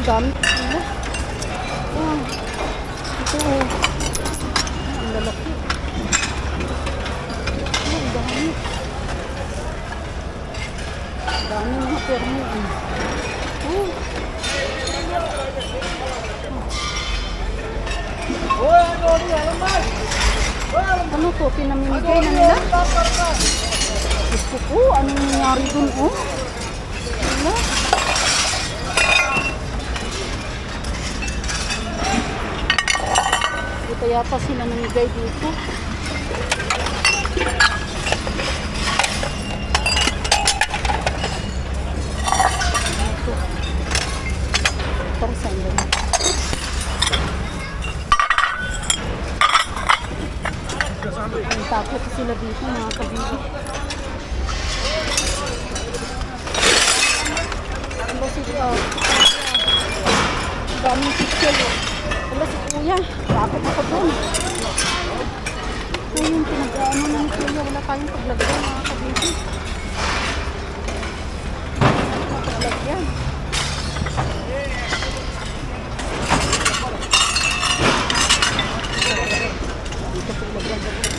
Ang dami. Oh. Ito oh. Ang lalaki. Oh, ang dami. Ang dami mga permo. Oh. Ano to? Pinamimigay na nila? Gusto ko. Anong nangyari dun? Oh. Ano? Ito yata sila namigay dito. Ito. Para saan ba? Ang takot sila dito mga kabili. Ano si daming pixel eh. Wala si kuya. Takot ako doon. Ito yung pinag-ano ng kuya. Wala tayong paglagyan mga kabili. Paglagyan. Dito paglagyan.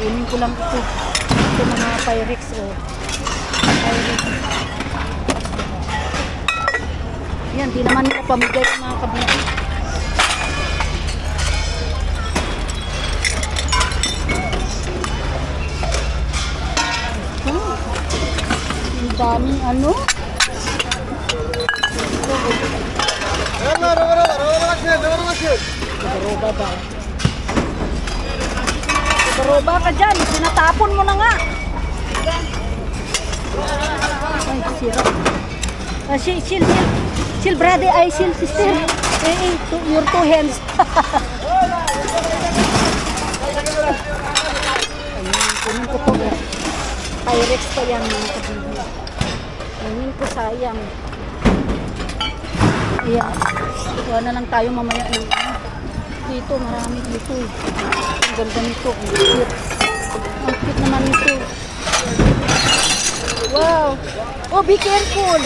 Kunin ko lang ito. Ito mga Pyrex o. Pyrex. Yan, di naman nila pamigay ng mga kabili. Oh, ang daming ano. Roba ba? Roba ka dyan, sinatapon mo na nga. Ay, sirap. Chill, brother, ay, chill, sister. Your two hands. Ayan, kunin ko po. Pyrex pa yan, mga kabili. Kunin ko, sayang. Ayan. Kuha na lang tayo mamaya ng dito, marami dito. Ang ganda nito. Ang cute. Ang cute naman nito. Wow! Oh, be careful!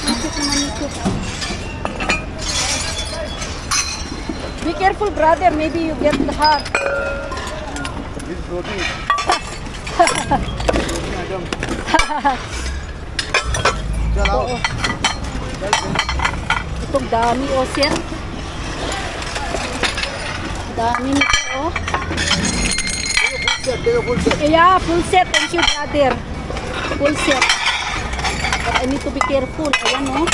Ang cute naman nito. Be careful, brother. Maybe you get the heart. This protein. Oo. Itong dami, oh, sir. Dami nito, oh. Full set. Yeah, full set. Thank you, brother. Full set. But I need to be careful. Ayan, oh.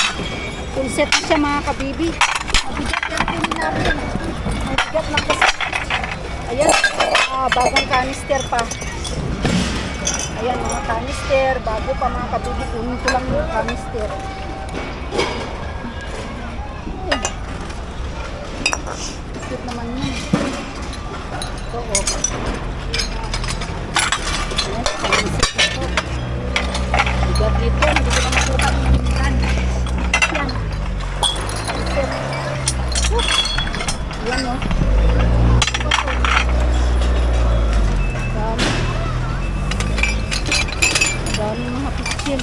Full set na siya, mga kabibi. Mabigat yan din natin. Mabigat lang kasi. Ayan, bagong canister pa. Ayan, mga canister. Bago pa, mga kabibi. Kunin ko lang yung canister. Cute naman yun. Ito, oh. Yes, canister ito. Bigat dito. Hindi ko na makuha yung hinikan. Yan. Yan, oh. Dami. Dami mga pixel.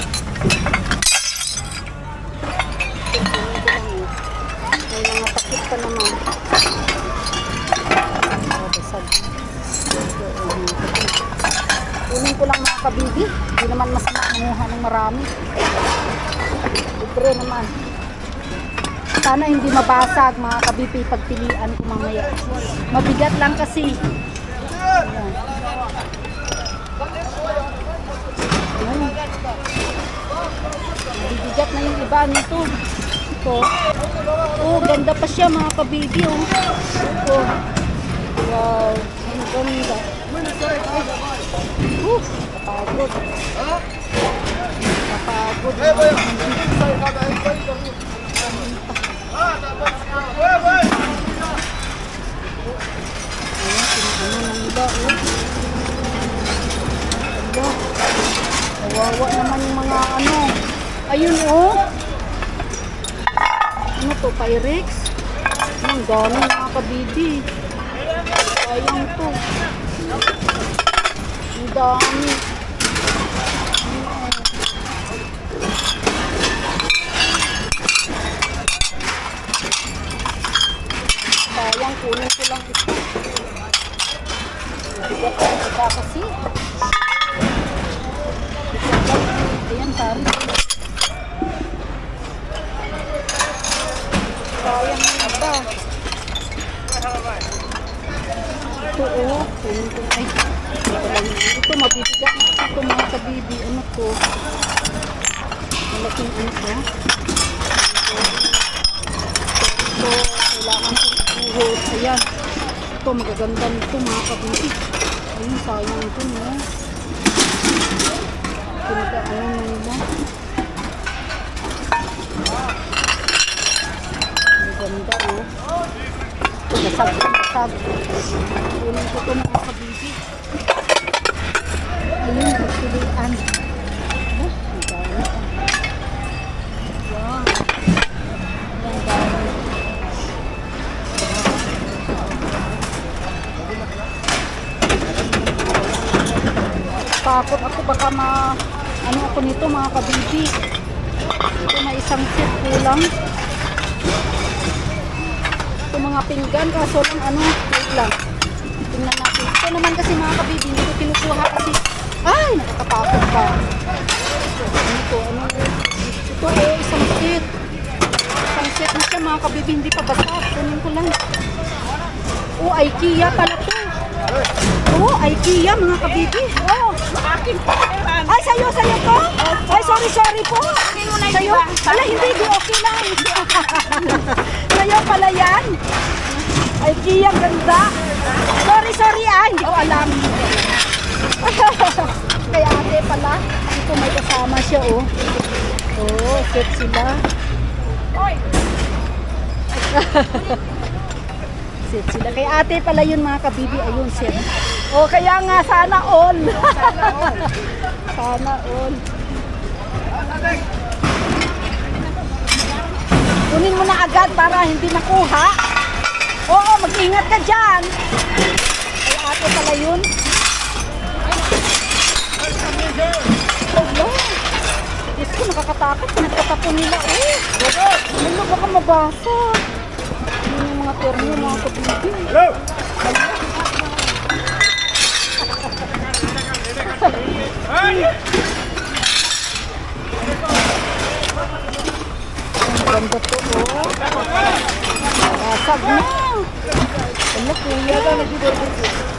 May mga takip pa naman. Basag. Kunin ko lang mga kabigi. Hindi naman masama manguha ng marami. Libre naman. Sana hindi mabasag mga kabibi pagpilian ko mamaya. Mabigat lang kasi. Ayan. Ayan. Mabibigat na yung iba nito. Ito. Oh, ganda pa siya mga kabibi. Oh. Ito. Wow. Ang ganda. Kapagod. Kapagod. Ayan, sinakano ng iba. Oh. Ito. Kawawa naman yung mga ano. Ayun oh. Ano to? Pyrex? Ang dami mga kabibi. Sayang to. Ang dami. Sayang, kunin ko lang ito. Bigat ang iba kasi. Ayan, pari. Sayang yung iba. Ito oh, kunin ko. Ay, ito mabibigat. Ito mga kabibi. Ano to? Malaking ano to. Ito, kailangan ko buhos. Ayan. Ito, magaganda nito mga kabibi. Ayun, sayang ito, no? Ano nila? Maganda, oh. Ito, basag. Kunin ko ito mga kabibi. Ayun, pagpilian. Oh, ang dami. Wow. Ang dami. Takot ako baka ano ako nito mga kabibi. Ito may isang set kulang. Ito mga pinggan kaso lang ano, wait lang. Tingnan natin. Ito naman kasi mga kabibi, hindi ko kinukuha kasi ay, nakakatakot pa. Ito, ano? Ito isang set. Isang set na siya mga kabibi, hindi pa basa. Kunin ko lang. Oh, IKEA pala to. Oh, IKEA mga kabibi. Oh, akin po. Ay, sa'yo ko? Ay, sorry po. Sa'yo? Ala, hindi okay lang. Sa'yo pala yan. IKEA, ganda. Sorry, hindi ko alam. Kaya ate pala. Ito may kasama siya, oh. Oh, set sila. Oy! Set sila. Kay ate pala yun mga kabibi. Ayun, set. O, kaya nga, sana all. Sana all. Kunin mo na agad para hindi makuha. Oo, mag-ingat ka dyan. Kay ate pala yun. Hello. Diyos ko, nakakatakot. Pinagtatapon nila. Ano, baka mabasa. Yun yung mga termo, mga kabibi. Hello! Ang ganda to, oh. Basag na. Ano, kuya ka,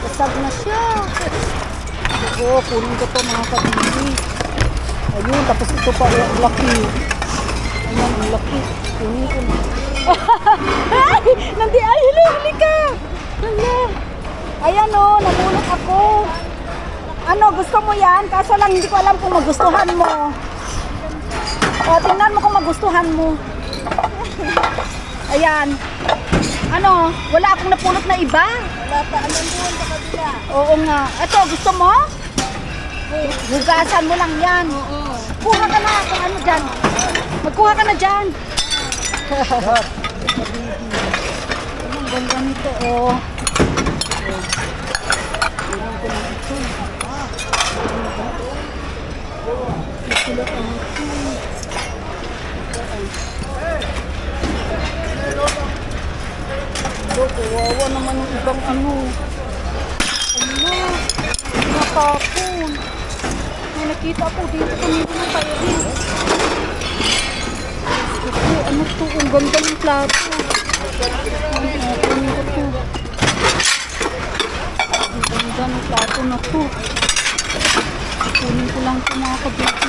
basag na siya. Oo, kunin ko to mga kabibi. Ayun, tapos ito pa, ang laki. Ayan, ang laki. Kunin ko na. Ay! Huli ka! Hala. Ayan o, nabulok ako. Ano, gusto mo yan? Kaso lang hindi ko alam kung magustuhan mo. O, tingnan mo kung magustuhan mo. Ayan. Ano, wala akong napulot na iba. Wala pa, alam mo sa kabila. Oo nga. Ito, gusto mo? Hugasan mo lang yan. Oo. Kuha ka na kung ano dyan. Magkuha ka na dyan. Ang ganda nito, oh. Tingnan ko na ito. Sila ang kawawa naman yung ibang ano. Ano? Nakapon. May nakita ko dito kanina ng Pyrex. Ito, ano to? Ang ganda ng plato. Kunin ko to. Ang ganda ng plato na to. Kunin ko lang ito mga kabiti.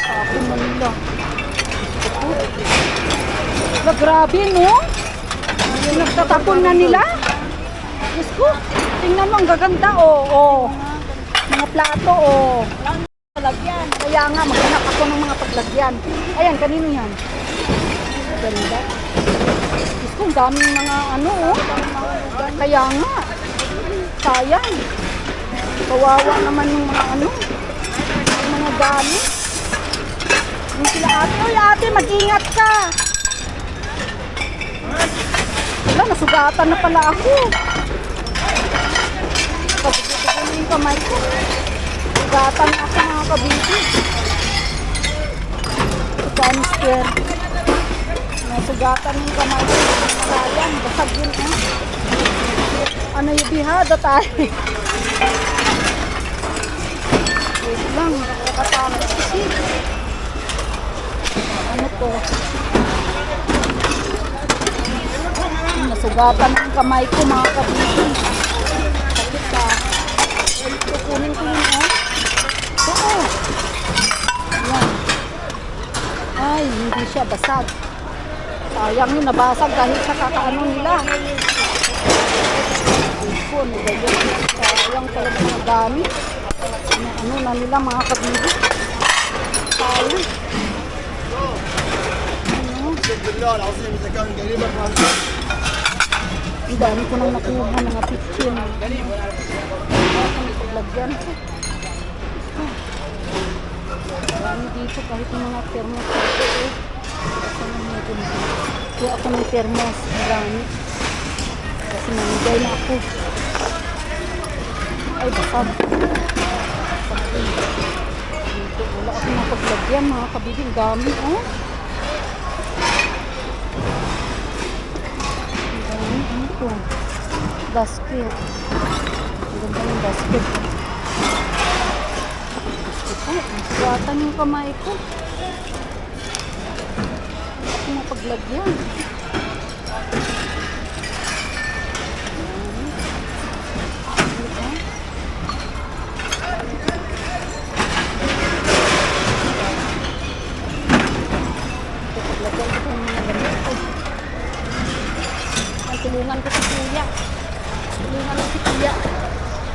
Tapon na nila. Ito. Grabe, no? Nagtatapon na nila. Diyos ko, tingnan mo, ang gaganda, oh. Mga plato, oh. Paglagyan. Kaya nga, maghanap ako ng mga paglagyan. Ayan, kanino yan? Ganda. Diyos ko, ang daming mga ano, oh. Kaya nga. Sayang. Kawawa naman yung mga ano, yung mga gamit. Yung sila ate, oy ate, mag-ingat ka. Wala, nasugatan na pala ako. Pagkakita ko yung kamay ko. Sugatan na ako mga kabibig. Canister. Nasugatan yung kamay ko. Sayang, basag yun eh. Ano yung bihada tayo? Wait lang, nakakatama kasi. Ano to? Nasugatan yung kamay ko mga kabibig. Sakit ka. Kukunin ko yun oh. Oo. Yan. Ay, hindi siya basag. Sayang yun, nabasag dahil sa kakaano nila. Ipon, ganyan. Sayang talaga mga gamit. Ano na nila mga kabibig. Sayang. Ano? بالله العظيم اذا كان قريبك ما Ang dami ko nang nakuha mga picture. Paglagyan ko. Marami dito kahit yung mga thermos. Kaya ako ng thermos. Marami. Kasi mamigay na ako. Ay, basag. Dito, wala ako na paglagyan mga kabibig. Dami, oh. Ano to? Basket. Ang ganda ng basket. Nasugatan yung kamay ko. Ako mapaglagyan. Paglagyan ko yung mga gamit ko. Ay, tulungan ko si Kuya. Tulungan ko si Kuya.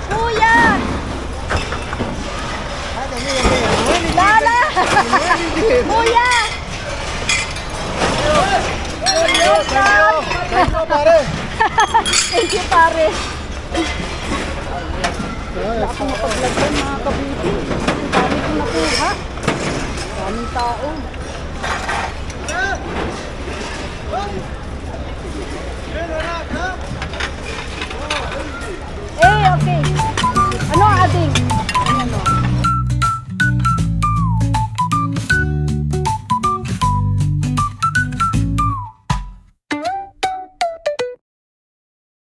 Kuya! Lala! Kuya! Thank you, pare. Wala akong mapaglagyan mga kabibi. Ang dami kong nakuha. Daming tao.